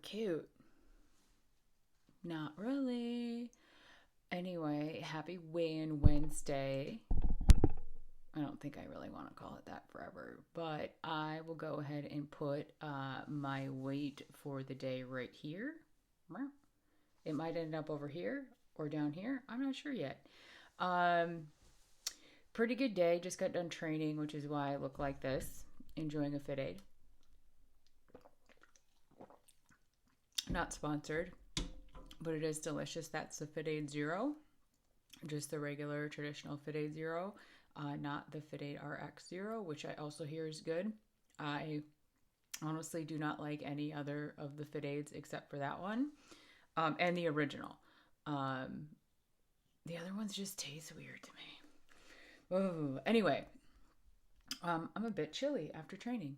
cute. Not really. Anyway, happy weigh-in Wednesday. I don't think I really want to call it that forever, but I will go ahead and put my weight for the day right here. It might end up over here or down here. I'm not sure yet. Um, Pretty good day. Just got done training, which is why I look like this. Enjoying a Fit Aid. Not sponsored, but it is delicious. That's the Fit Aid Zero, just the regular traditional Fit Aid Zero, not the Fit Aid RX Zero, which I also hear is good. I honestly do not like any other of the Fit Aids except for that one, and the original. Um, the other ones just taste weird to me. Oh, anyway, I'm a bit chilly after training.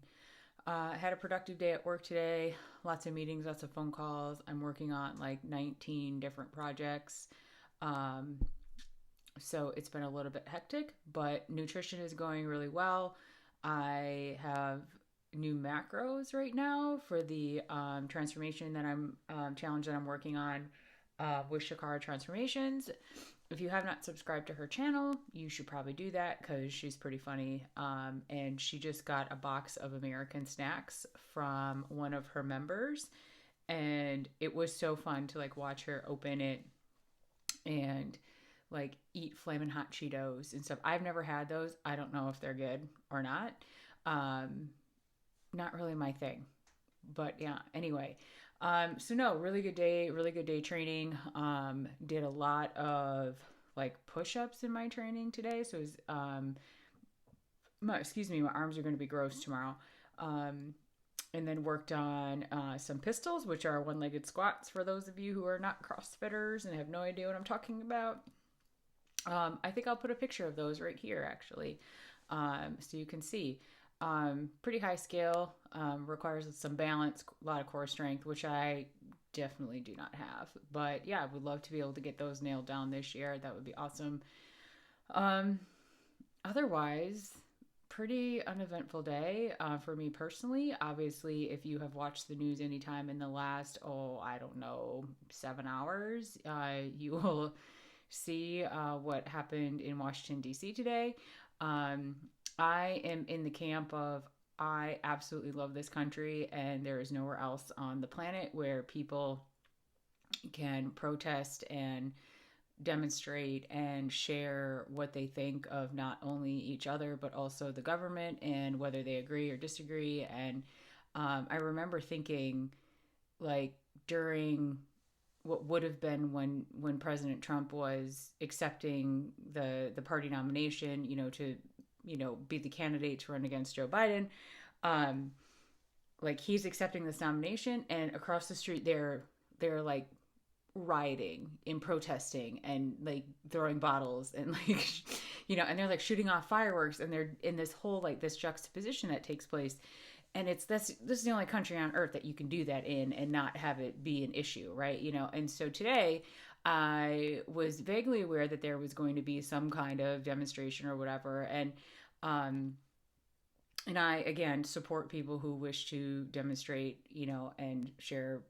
I had a productive day at work today. Lots of meetings, lots of phone calls. I'm working on like 19 different projects. Um, so it's been a little bit hectic, but nutrition is going really well. I have new macros right now for the transformation that I'm challenge that I'm working on with Shakara Transformations. If you have not subscribed to her channel, you should probably do that because she's pretty funny. And she just got a box of American snacks from one of her members, and it was so fun to like watch her open it and like eat flaming hot Cheetos and stuff. I've never had those. I don't know if they're good or not. Um, Not really my thing, but yeah. Anyway, so no, really good day training. Did a lot of like push-ups in my training today. So it was, excuse me, my arms are going to be gross tomorrow. Um, and then worked on some pistols, which are one-legged squats for those of you who are not CrossFitters and have no idea what I'm talking about. I think I'll put a picture of those right here, actually, so you can see. Pretty high scale, requires some balance, a lot of core strength, which I definitely do not have. But yeah, I would love to be able to get those nailed down this year. That would be awesome. Um, Otherwise, pretty uneventful day for me personally. Obviously, if you have watched the news anytime in the last, I don't know, 7 hours, you will see what happened in Washington, D.C. today. Um, I am in the camp of I absolutely love this country, and there is nowhere else on the planet where people can protest and demonstrate and share what they think of not only each other but also the government and whether they agree or disagree. And I remember thinking, like, during what would have been when President Trump was accepting the party nomination, to be the candidate to run against Joe Biden. Um, like, he's accepting this nomination, and across the street they're like rioting and protesting and like throwing bottles and like and they're like shooting off fireworks, and they're in this whole like this juxtaposition that takes place. And this is the only country on earth that you can do that in and not have it be an issue, right? And so today I was vaguely aware that there was going to be some kind of demonstration or whatever. Um and I, again, support people who wish to demonstrate, and share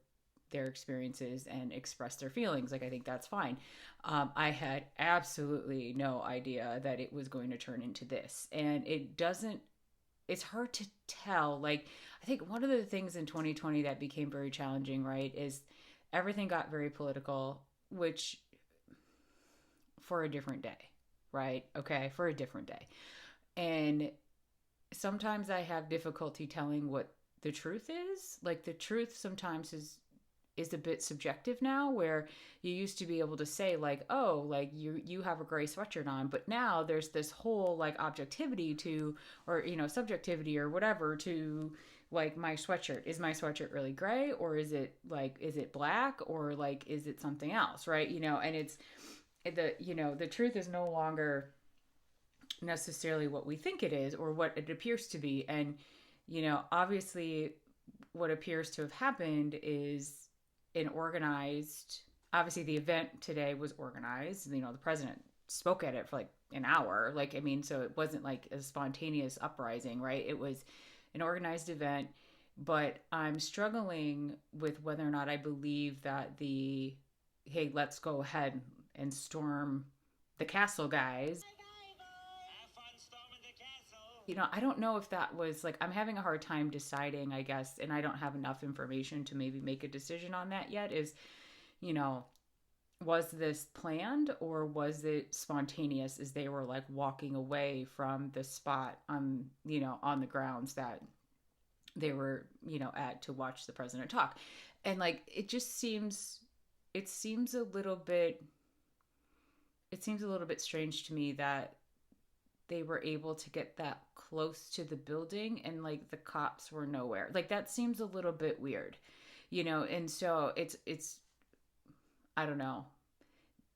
their experiences and express their feelings. Like, I think that's fine. I had absolutely no idea that it was going to turn into this. And it's hard to tell. Like, I think one of the things in 2020 that became very challenging, right, is everything got very political, which for a different day, right? Okay, for a different day. And sometimes I have difficulty telling what the truth is. Like, the truth sometimes is a bit subjective now, where you used to be able to say like, oh, like you have a gray sweatshirt on, but now there's this whole like objectivity to, or subjectivity or whatever to, like, my sweatshirt. Is my sweatshirt really gray, or is it black, or like is it something else, right? And it's the truth is no longer necessarily what we think it is or what it appears to be. And obviously what appears to have happened is an organized, obviously the event today was organized. The president spoke at it for like an hour. Like, I mean, so it wasn't like a spontaneous uprising, right? It was an organized event. but I'm struggling with whether or not I believe that the hey, let's go ahead and storm the castle guys. I don't know if that was like, I'm having a hard time deciding, I guess, and I don't have enough information to maybe make a decision on that yet. You know, was this planned or was it spontaneous as they were like walking away from the spot on the grounds that they were, at to watch the president talk? And like, it seems a little bit, strange to me that they were able to get that close to the building and like the cops were nowhere. Like that seems a little bit weird, and so it's I don't know.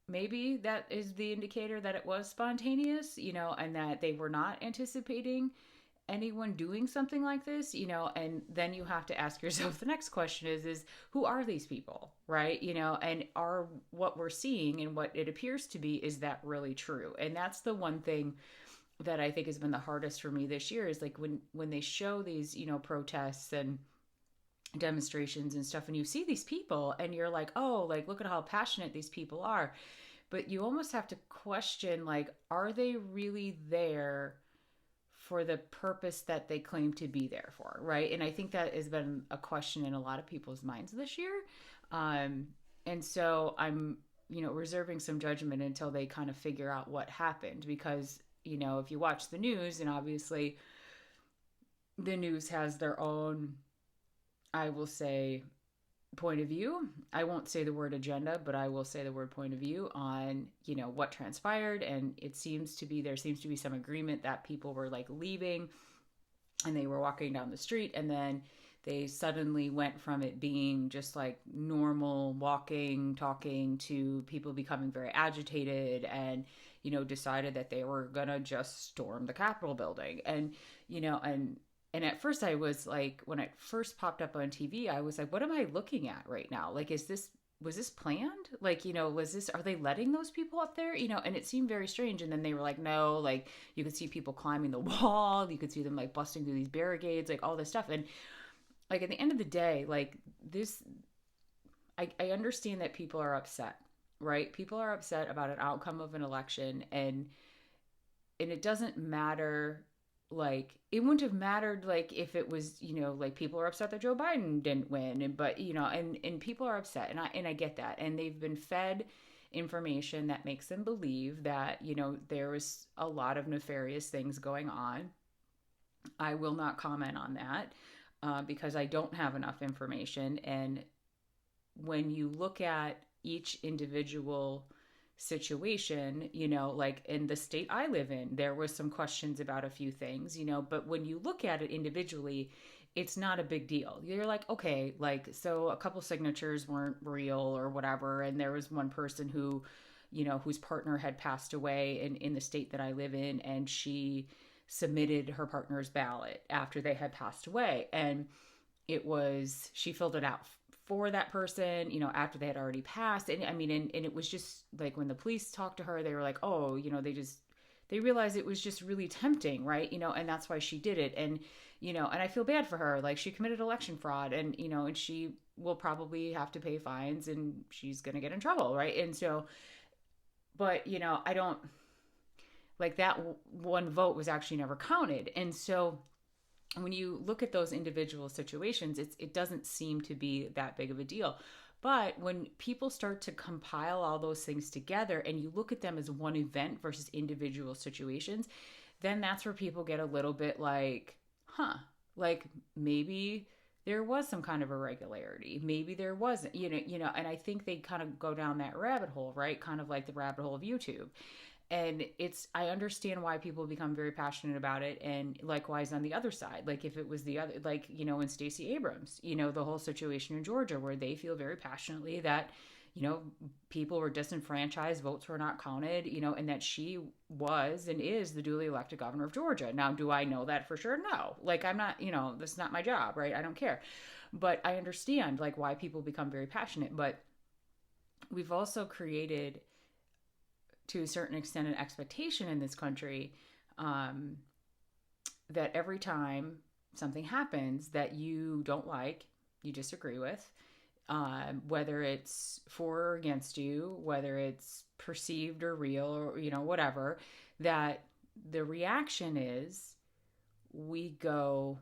Maybe that is the indicator that it was spontaneous, and that they were not anticipating anyone doing something like this, and then you have to ask yourself the next question is who are these people, right? And are what we're seeing and what it appears to be, is that really true? And that's the one thing that I think has been the hardest for me this year, is like when they show these, protests and demonstrations and stuff, and you see these people and you're like, oh, like look at how passionate these people are, but you almost have to question, like, are they really there for the purpose that they claim to be there for, right? And I think that has been a question in a lot of people's minds this year. um and so I'm, reserving some judgment until they kind of figure out what happened, because if you watch the news, and obviously the news has their own, I will say, point of view. I won't say the word agenda, but I will say the word point of view on, what transpired. And there seems to be some agreement that people were like leaving and they were walking down the street, and then they suddenly went from it being just like normal walking, talking, to people becoming very agitated and, decided that they were gonna just storm the Capitol building. And, and at first I was like, when it first popped up on TV, I was like, what am I looking at right now? Like, was this planned? Like, are they letting those people up there? And it seemed very strange. And then they were like, no, like you could see people climbing the wall. You could see them like busting through these barricades, like all this stuff. And like, at the end of the day, like this, I understand that people are upset, right? People are upset about an outcome of an election, and it doesn't matter. Like, it wouldn't have mattered like if it was, like people are upset that Joe Biden didn't win, and but and people are upset, and I get that, and they've been fed information that makes them believe that there was a lot of nefarious things going on. I will not comment on that, because I don't have enough information. And when you look at each individual situation, like in the state I live in, there was some questions about a few things, but when you look at it individually, it's not a big deal. You're like, okay, like, so a couple signatures weren't real or whatever. And there was one person who, whose partner had passed away in the state that I live in, and she submitted her partner's ballot after they had passed away. And she filled it out for that person, after they had already passed. And I mean, and it was just like, when the police talked to her, they were like, oh, they realized it was just really tempting, right? And that's why she did it. And, and I feel bad for her. Like, she committed election fraud, and, and she will probably have to pay fines, and she's going to get in trouble, right? And so, but, I don't, like, that one vote was actually never counted. And so when you look at those individual situations, it doesn't seem to be that big of a deal. But when people start to compile all those things together and you look at them as one event versus individual situations, then that's where people get a little bit like, huh, like maybe there was some kind of irregularity. Maybe there wasn't, and I think they kind of go down that rabbit hole, right? Kind of like the rabbit hole of YouTube. And I understand why people become very passionate about it. And likewise on the other side, like if it was the other, like, in Stacey Abrams, the whole situation in Georgia, where they feel very passionately that, people were disenfranchised, votes were not counted, and that she was and is the duly elected governor of Georgia. Now, do I know that for sure? No. Like, I'm not, that's not my job, right? I don't care. But I understand like why people become very passionate. But we've also created, to a certain extent, an expectation in this country, that every time something happens that you don't like, you disagree with, whether it's for or against you, whether it's perceived or real or, whatever, that the reaction is we go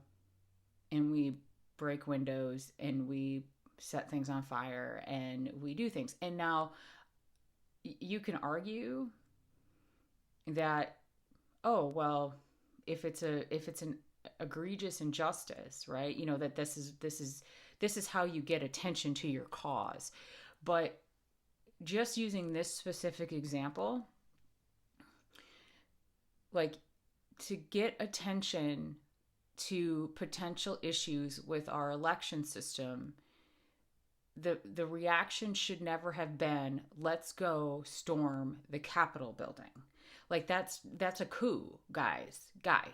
and we break windows and we set things on fire and we do things. And now you can argue that, oh, well, if it's an egregious injustice, right? That this is how you get attention to your cause. But just using this specific example, like, to get attention to potential issues with our election system, the reaction should never have been, let's go storm the Capitol building. Like, that's a coup, guys. That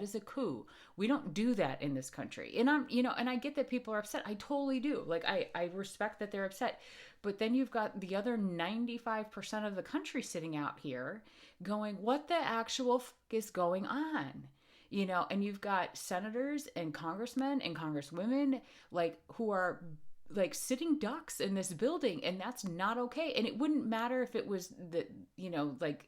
is a coup. We don't do that in this country. And and I get that people are upset. I totally do. Like, I respect that they're upset. But then you've got the other 95% of the country sitting out here going, what the actual is going on? And you've got senators and congressmen and congresswomen, like, who are like sitting ducks in this building, and that's not okay. And it wouldn't matter if it was like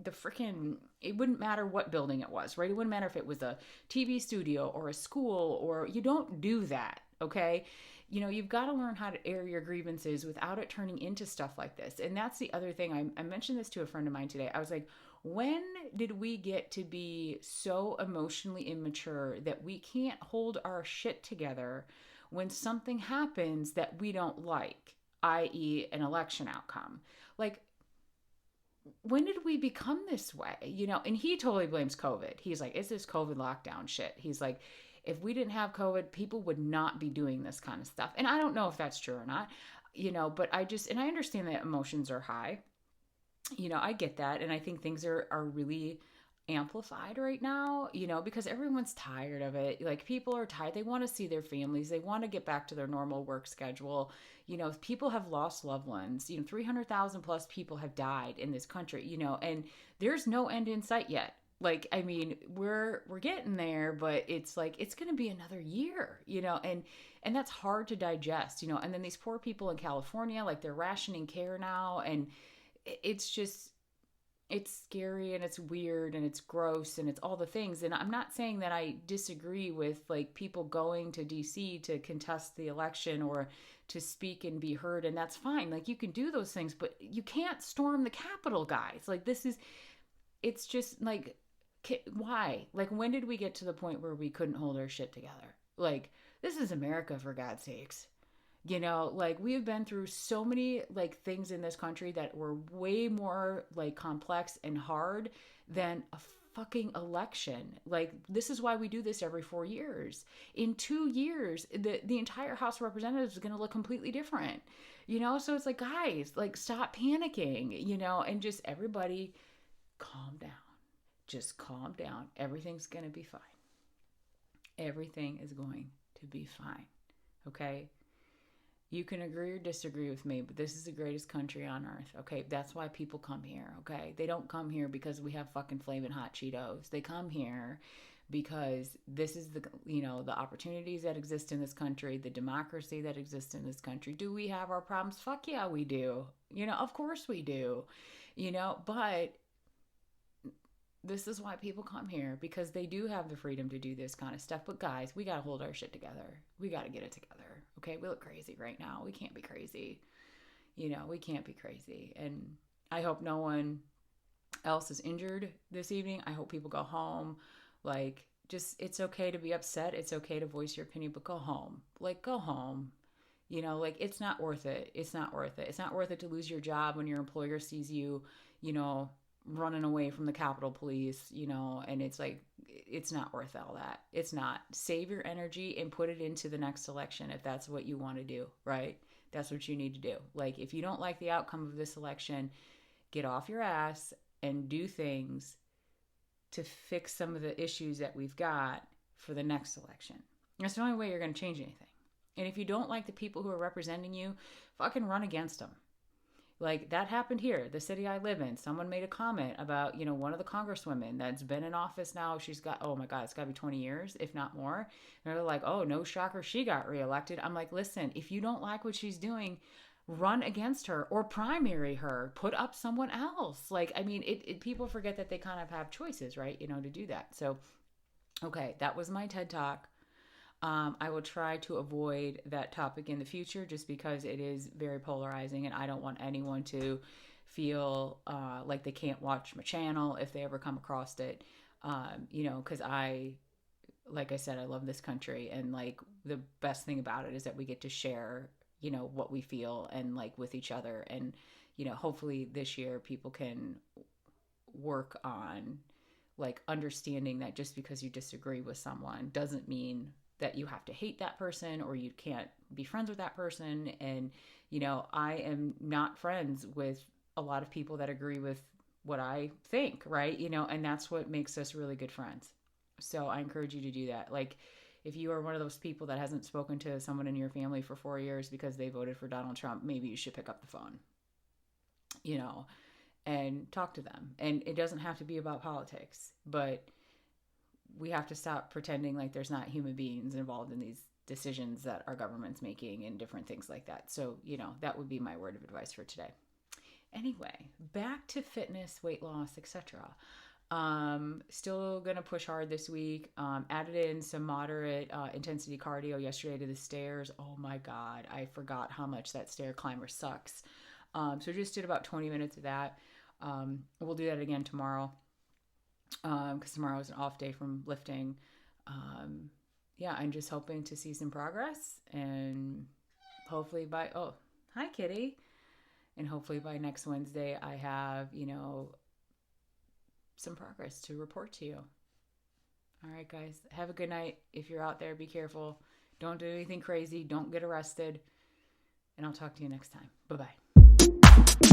the freaking, it wouldn't matter what building it was, right? It wouldn't matter if it was a TV studio or a school, or you don't do that, okay? You've got to learn how to air your grievances without it turning into stuff like this. And that's the other thing. I mentioned this to a friend of mine today. I was like, when did we get to be so emotionally immature that we can't hold our shit together when something happens that we don't like, i.e. an election outcome? Like, when did we become this way? And he totally blames COVID. He's like, it's this COVID lockdown shit. He's like, if we didn't have COVID, people would not be doing this kind of stuff. And I don't know if that's true or not, but I understand that emotions are high. I get that. And I think things are really amplified right now, because everyone's tired of it. Like, people are tired. They want to see their families. They want to get back to their normal work schedule. People have lost loved ones. 300,000 plus people have died in this country, and there's no end in sight yet. Like, I mean, we're getting there, but it's like, it's going to be another year, and that's hard to digest, and then these poor people in California, like, they're rationing care now, and it's just, it's scary and it's weird and it's gross and it's all the things. And I'm not saying that I disagree with, like, people going to DC to contest the election or to speak and be heard, and that's fine. Like, you can do those things, but you can't storm the Capitol, guys. Like, it's just like, why? Like, when did we get to the point where we couldn't hold our shit together? Like, this is America, for God's sakes. Like, we have been through so many, like, things in this country that were way more, like, complex and hard than a fucking election. Like, this is why we do this every 4 years. In 2 years, the entire House of Representatives is going to look completely different. So it's like, guys, like, stop panicking, and just everybody calm down. Just calm down. Everything's going to be fine. Everything is going to be fine. Okay? You can agree or disagree with me, but this is the greatest country on earth, okay? That's why people come here, okay? They don't come here because we have fucking flaming hot Cheetos. They come here because this is the opportunities that exist in this country, the democracy that exists in this country. Do we have our problems? Fuck yeah, we do. Of course we do. But this is why people come here, because they do have the freedom to do this kind of stuff. But guys, we got to hold our shit together. We got to get it together. Okay, we look crazy right now. We can't be crazy. We can't be crazy. And I hope no one else is injured this evening. I hope people go home. Like, just, it's okay to be upset. It's okay to voice your opinion, but go home. Like, go home. Like, it's not worth it. It's not worth it. It's not worth it to lose your job when your employer sees you, running away from the Capitol Police, and it's like, it's not worth all that. It's not. Save your energy and put it into the next election if that's what you want to do, right? That's what you need to do. Like, if you don't like the outcome of this election, get off your ass and do things to fix some of the issues that we've got for the next election. That's the only way you're going to change anything. And if you don't like the people who are representing you, fucking run against them. Like that happened here, the city I live in. Someone made a comment about, one of the congresswomen that's been in office now. She's got, oh my God, it's got to be 20 years, if not more. And they're like, oh, no shocker, she got reelected. I'm like, listen, if you don't like what she's doing, run against her or primary her, put up someone else. Like, I mean, people forget that they kind of have choices, right? To do that. So, okay, that was my TED Talk. I will try to avoid that topic in the future just because it is very polarizing and I don't want anyone to feel like they can't watch my channel if they ever come across it. Because like I said, I love this country and like the best thing about it is that we get to share, what we feel and like with each other. And, hopefully this year people can work on like understanding that just because you disagree with someone doesn't mean that you have to hate that person or you can't be friends with that person. And, I am not friends with a lot of people that agree with what I think, right? And that's what makes us really good friends. So I encourage you to do that. Like, if you are one of those people that hasn't spoken to someone in your family for 4 years because they voted for Donald Trump, maybe you should pick up the phone, and talk to them. And it doesn't have to be about politics, but we have to stop pretending like there's not human beings involved in these decisions that our government's making and different things like that. So, that would be my word of advice for today. Anyway, back to fitness, weight loss, etc. Still gonna push hard this week. Added in some moderate intensity cardio yesterday to the stairs. Oh my God, I forgot how much that stair climber sucks. So just did about 20 minutes of that. We'll do that again tomorrow. Because tomorrow is an off day from lifting. I'm just hoping to see some progress and hopefully hi Kitty. And hopefully by next Wednesday I have, some progress to report to you. All right, guys, have a good night. If you're out there, be careful. Don't do anything crazy. Don't get arrested. And I'll talk to you next time. Bye-bye.